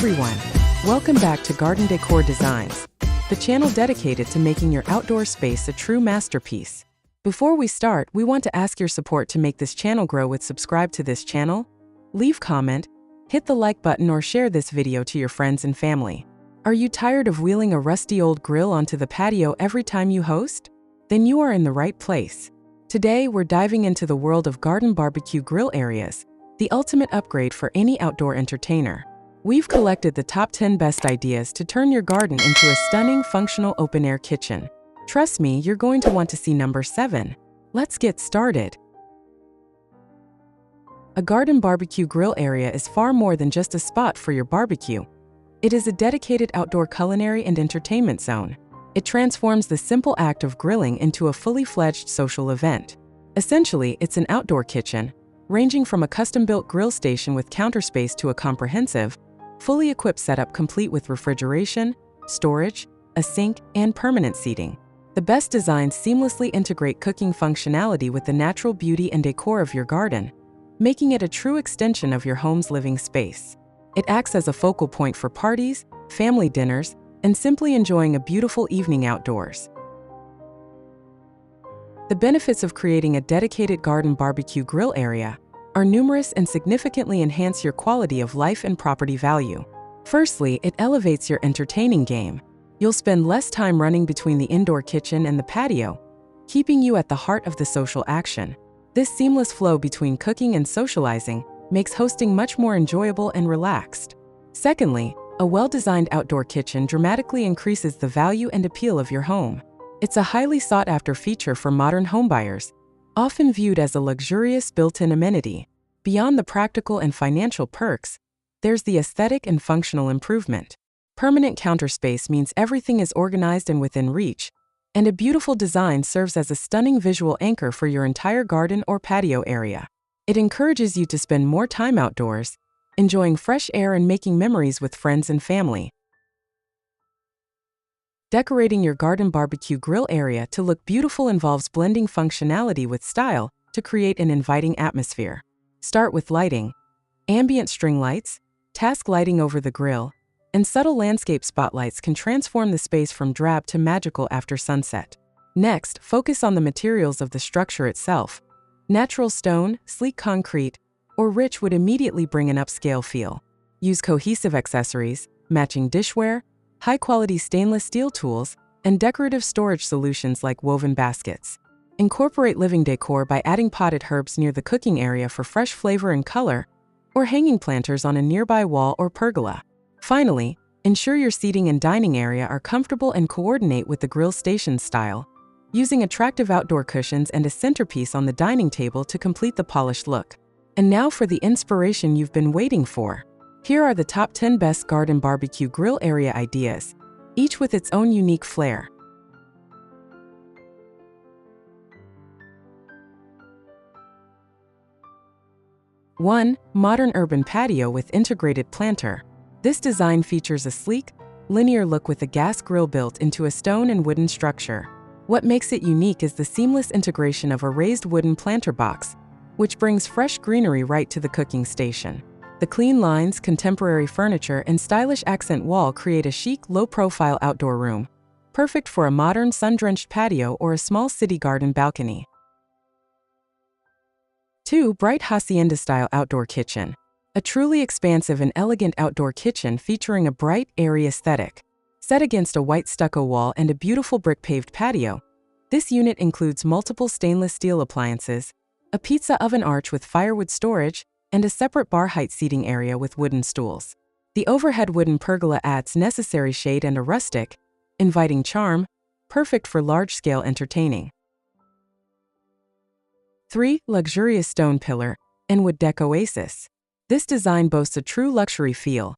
everyone. Welcome back to Garden Decor Designs, the channel dedicated to making your outdoor space a true masterpiece. Before we start, we want to ask your support to make this channel grow with subscribe to this channel, leave comment, hit the like button or share this video to your friends and family. Are you tired of wheeling a rusty old grill onto the patio every time you host? Then you are in the right place. Today, we're diving into the world of garden barbecue grill areas, the ultimate upgrade for any outdoor entertainer. We've collected the top 10 best ideas to turn your garden into a stunning, functional open-air kitchen. Trust me, you're going to want to see number 7. Let's get started. A garden barbecue grill area is far more than just a spot for your barbecue. It is a dedicated outdoor culinary and entertainment zone. It transforms the simple act of grilling into a fully fledged social event. Essentially, it's an outdoor kitchen, ranging from a custom-built grill station with counter space to a comprehensive, fully equipped setup complete with refrigeration, storage, a sink, and permanent seating. The best designs seamlessly integrate cooking functionality with the natural beauty and decor of your garden, making it a true extension of your home's living space. It acts as a focal point for parties, family dinners, and simply enjoying a beautiful evening outdoors. The benefits of creating a dedicated garden barbecue grill area are numerous and significantly enhance your quality of life and property value. Firstly, it elevates your entertaining game. You'll spend less time running between the indoor kitchen and the patio, keeping you at the heart of the social action. This seamless flow between cooking and socializing makes hosting much more enjoyable and relaxed. Secondly, a well-designed outdoor kitchen dramatically increases the value and appeal of your home. It's a highly sought-after feature for modern homebuyers, often viewed as a luxurious built-in amenity. Beyond the practical and financial perks, there's the aesthetic and functional improvement. Permanent counter space means everything is organized and within reach, and a beautiful design serves as a stunning visual anchor for your entire garden or patio area. It encourages you to spend more time outdoors, enjoying fresh air and making memories with friends and family. Decorating your garden barbecue grill area to look beautiful involves blending functionality with style to create an inviting atmosphere. Start with lighting. Ambient string lights, task lighting over the grill, and subtle landscape spotlights can transform the space from drab to magical after sunset. Next, focus on the materials of the structure itself. Natural stone, sleek concrete, or rich wood immediately bring an upscale feel. Use cohesive accessories, matching dishware, high-quality stainless steel tools, and decorative storage solutions like woven baskets. Incorporate living decor by adding potted herbs near the cooking area for fresh flavor and color, or hanging planters on a nearby wall or pergola. Finally, ensure your seating and dining area are comfortable and coordinate with the grill station style, using attractive outdoor cushions and a centerpiece on the dining table to complete the polished look. And now for the inspiration you've been waiting for. Here are the top 10 best garden barbecue grill area ideas, each with its own unique flair. 1. Modern urban patio with integrated planter. This design features a sleek, linear look with a gas grill built into a stone and wooden structure. What makes it unique is the seamless integration of a raised wooden planter box, which brings fresh greenery right to the cooking station. The clean lines, contemporary furniture, and stylish accent wall create a chic, low-profile outdoor room, perfect for a modern, sun-drenched patio or a small city garden balcony. 2. Bright hacienda-style outdoor kitchen. A truly expansive and elegant outdoor kitchen featuring a bright, airy aesthetic. Set against a white stucco wall and a beautiful brick-paved patio, this unit includes multiple stainless steel appliances, a pizza oven arch with firewood storage, and a separate bar-height seating area with wooden stools. The overhead wooden pergola adds necessary shade and a rustic, inviting charm, perfect for large-scale entertaining. 3. Luxurious stone pillar and wood deck oasis. This design boasts a true luxury feel,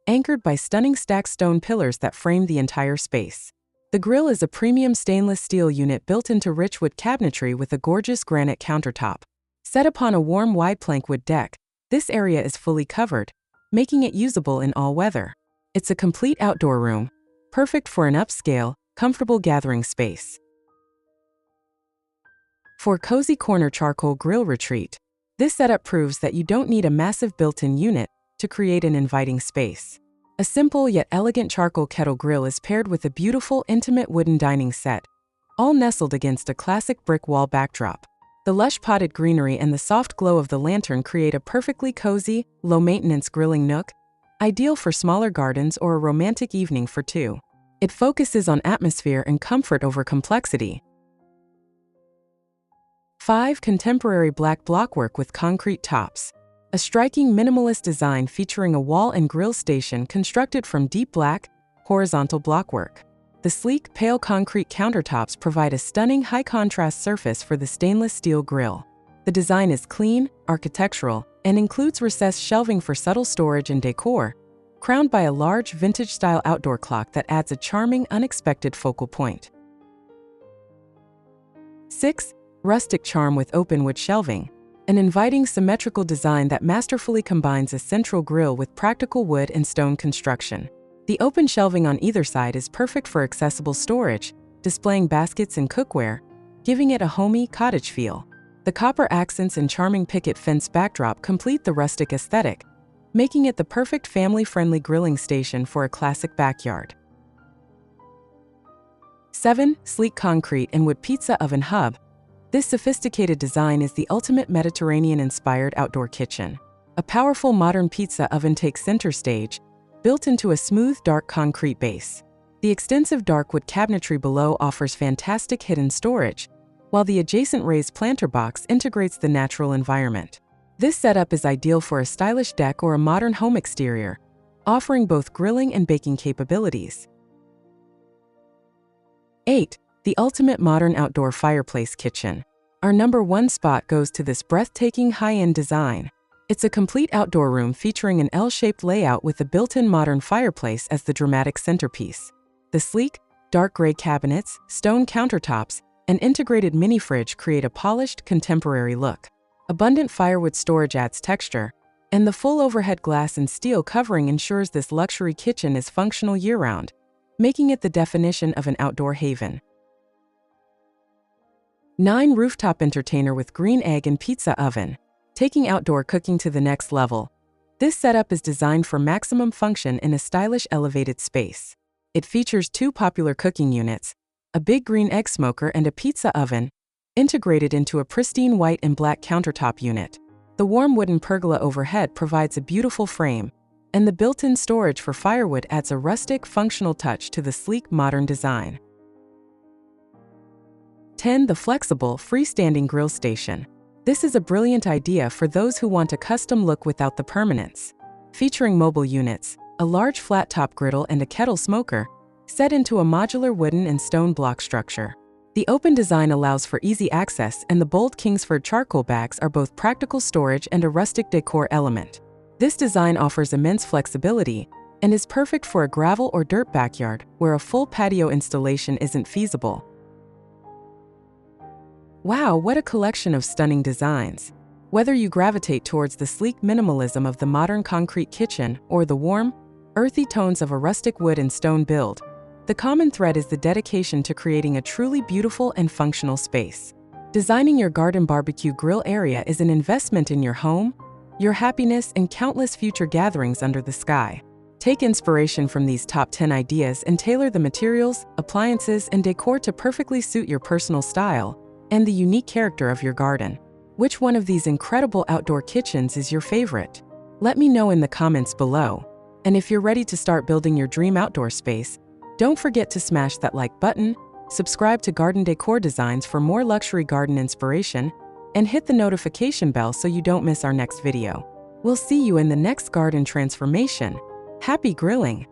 anchored by stunning stacked stone pillars that frame the entire space. The grill is a premium stainless steel unit built into rich wood cabinetry with a gorgeous granite countertop. Set upon a warm, wide plank wood deck, this area is fully covered, making it usable in all weather. It's a complete outdoor room, perfect for an upscale, comfortable gathering space. 4. Cozy corner charcoal grill retreat. This setup proves that you don't need a massive built-in unit to create an inviting space. A simple yet elegant charcoal kettle grill is paired with a beautiful, intimate wooden dining set, all nestled against a classic brick wall backdrop. The lush potted greenery and the soft glow of the lantern create a perfectly cozy, low-maintenance grilling nook, ideal for smaller gardens or a romantic evening for two. It focuses on atmosphere and comfort over complexity. 5. Contemporary black blockwork with concrete tops. A striking minimalist design featuring a wall and grill station constructed from deep black, horizontal blockwork. The sleek, pale concrete countertops provide a stunning high-contrast surface for the stainless steel grill. The design is clean, architectural, and includes recessed shelving for subtle storage and decor, crowned by a large vintage-style outdoor clock that adds a charming, unexpected focal point. 6. Rustic charm with open wood shelving. An inviting, symmetrical design that masterfully combines a central grill with practical wood and stone construction. The open shelving on either side is perfect for accessible storage, displaying baskets and cookware, giving it a homey, cottage feel. The copper accents and charming picket fence backdrop complete the rustic aesthetic, making it the perfect family-friendly grilling station for a classic backyard. 7. Sleek concrete and wood pizza oven hub. This sophisticated design is the ultimate Mediterranean-inspired outdoor kitchen. A powerful modern pizza oven takes center stage, built into a smooth, dark concrete base. The extensive dark wood cabinetry below offers fantastic hidden storage, while the adjacent raised planter box integrates the natural environment. This setup is ideal for a stylish deck or a modern home exterior, offering both grilling and baking capabilities. 8. The ultimate modern outdoor fireplace kitchen. Our number 1 spot goes to this breathtaking high-end design. It's a complete outdoor room featuring an L-shaped layout with a built-in modern fireplace as the dramatic centerpiece. The sleek, dark gray cabinets, stone countertops, and integrated mini-fridge create a polished, contemporary look. Abundant firewood storage adds texture, and the full overhead glass and steel covering ensures this luxury kitchen is functional year-round, making it the definition of an outdoor haven. 9. Rooftop entertainer with green egg and pizza oven. Taking outdoor cooking to the next level. This setup is designed for maximum function in a stylish elevated space. It features 2 popular cooking units, a big green egg smoker and a pizza oven, integrated into a pristine white and black countertop unit. The warm wooden pergola overhead provides a beautiful frame, and the built-in storage for firewood adds a rustic, functional touch to the sleek, modern design. 10. The flexible, freestanding grill station. This is a brilliant idea for those who want a custom look without the permanence. Featuring mobile units, a large flat-top griddle and a kettle smoker, set into a modular wooden and stone block structure. The open design allows for easy access, and the bold Kingsford charcoal bags are both practical storage and a rustic decor element. This design offers immense flexibility and is perfect for a gravel or dirt backyard where a full patio installation isn't feasible. Wow, what a collection of stunning designs! Whether you gravitate towards the sleek minimalism of the modern concrete kitchen or the warm, earthy tones of a rustic wood and stone build, the common thread is the dedication to creating a truly beautiful and functional space. Designing your garden barbecue grill area is an investment in your home, your happiness, and countless future gatherings under the sky. Take inspiration from these top 10 ideas and tailor the materials, appliances, and decor to perfectly suit your personal style and the unique character of your garden. Which one of these incredible outdoor kitchens is your favorite? Let me know in the comments below. And if you're ready to start building your dream outdoor space, don't forget to smash that like button, subscribe to Garden Decor Designs for more luxury garden inspiration, and hit the notification bell so you don't miss our next video. We'll see you in the next garden transformation. Happy grilling!